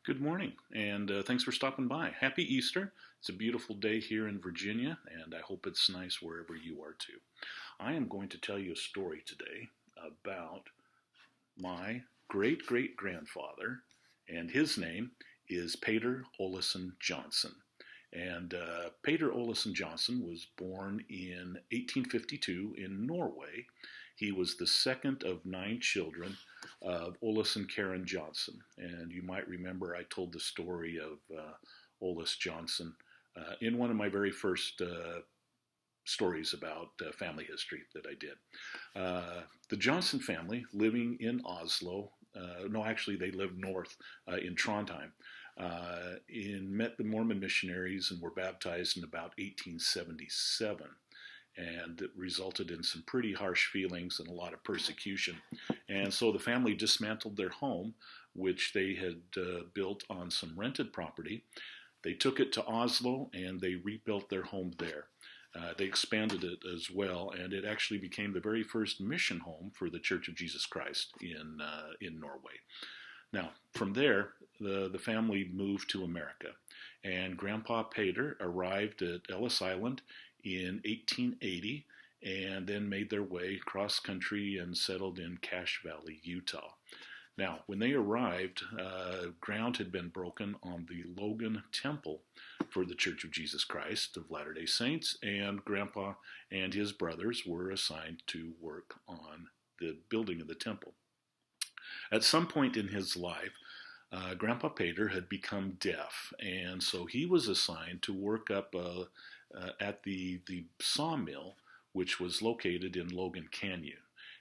Good morning, and thanks for stopping by. Happy Easter. It's a beautiful day here in Virginia, and I hope it's nice wherever you are too. I am going to tell you a story today about my great great grandfather, and his name is Peder Olaussen Johnson. And Peder Olaussen Johnson was born in 1852 in Norway. He was the second of 9 children of Olaussen Karen Johnson. And you might remember I told the story of Olaus Johnson in one of my very first stories about family history that I did. The Johnson family living in Oslo, no, actually, they lived north in Trondheim, met the Mormon missionaries and were baptized in about 1877. And it resulted in some pretty harsh feelings and a lot of persecution. And so the family dismantled their home, which they had built on some rented property. They took it to Oslo and they rebuilt their home there. They expanded it as well, and it actually became the very first mission home for the Church of Jesus Christ in Norway. Now, from there, the family moved to America, and Grandpa Peder arrived at Ellis Island in 1880 and then made their way cross country and settled in Cache Valley, Utah. Now, when they arrived, ground had been broken on the Logan Temple for the Church of Jesus Christ of Latter-day Saints, and Grandpa and his brothers were assigned to work on the building of the temple. At some point in his life, Grandpa Peder had become deaf, and so he was assigned to work up at the sawmill, which was located in Logan Canyon.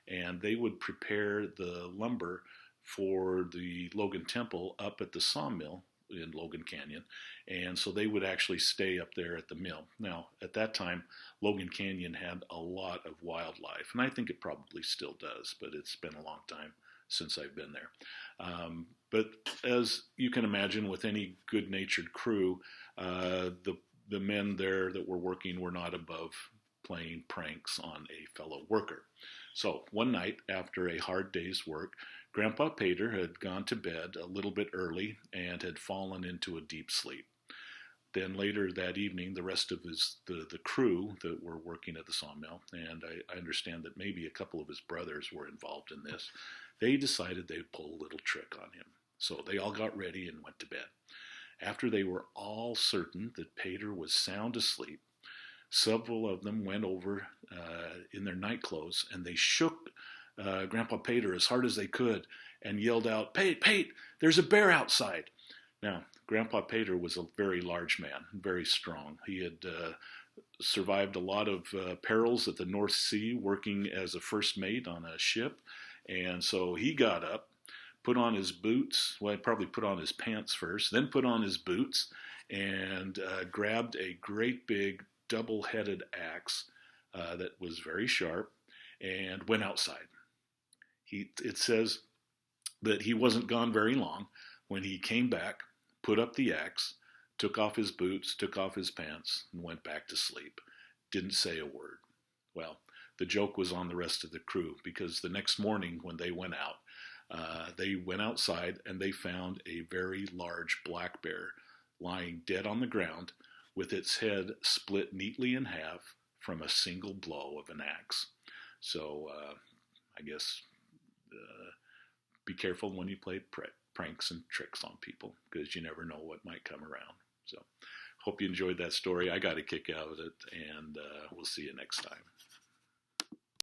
And they would prepare the lumber for the Logan Temple up at the sawmill in Logan Canyon. And so they would actually stay up there at the mill. Now, at that time, Logan Canyon had a lot of wildlife, and I think it probably still does, but it's been a long time since I've been there. But as you can imagine, with any good-natured crew, the men there that were working were not above playing pranks on a fellow worker. So one night, after a hard day's work, Grandpa Peder had gone to bed a little bit early and had fallen into a deep sleep. Then later that evening, the rest of the crew that were working at the sawmill, and I understand that maybe a couple of his brothers were involved in this, they decided they'd pull a little trick on him. So they all got ready and went to bed. After they were all certain that Peder was sound asleep, several of them went over in their night clothes and they shook Grandpa Peder as hard as they could and yelled out, Pate, there's a bear outside. Now, Grandpa Peder was a very large man, very strong. He had survived a lot of perils at the North Sea working as a first mate on a ship, and so he got up, put on his boots, well, I'd probably put on his pants first, then put on his boots, and grabbed a great big double-headed axe that was very sharp, and went outside. It says that he wasn't gone very long when he came back, put up the axe, took off his boots, took off his pants, and went back to sleep. Didn't say a word. Well, the joke was on the rest of the crew, because the next morning when they went out, they went outside and they found a very large black bear lying dead on the ground with its head split neatly in half from a single blow of an axe. So I guess be careful when you play pranks and tricks on people, because you never know what might come around. So hope you enjoyed that story. I got a kick out of it, and we'll see you next time.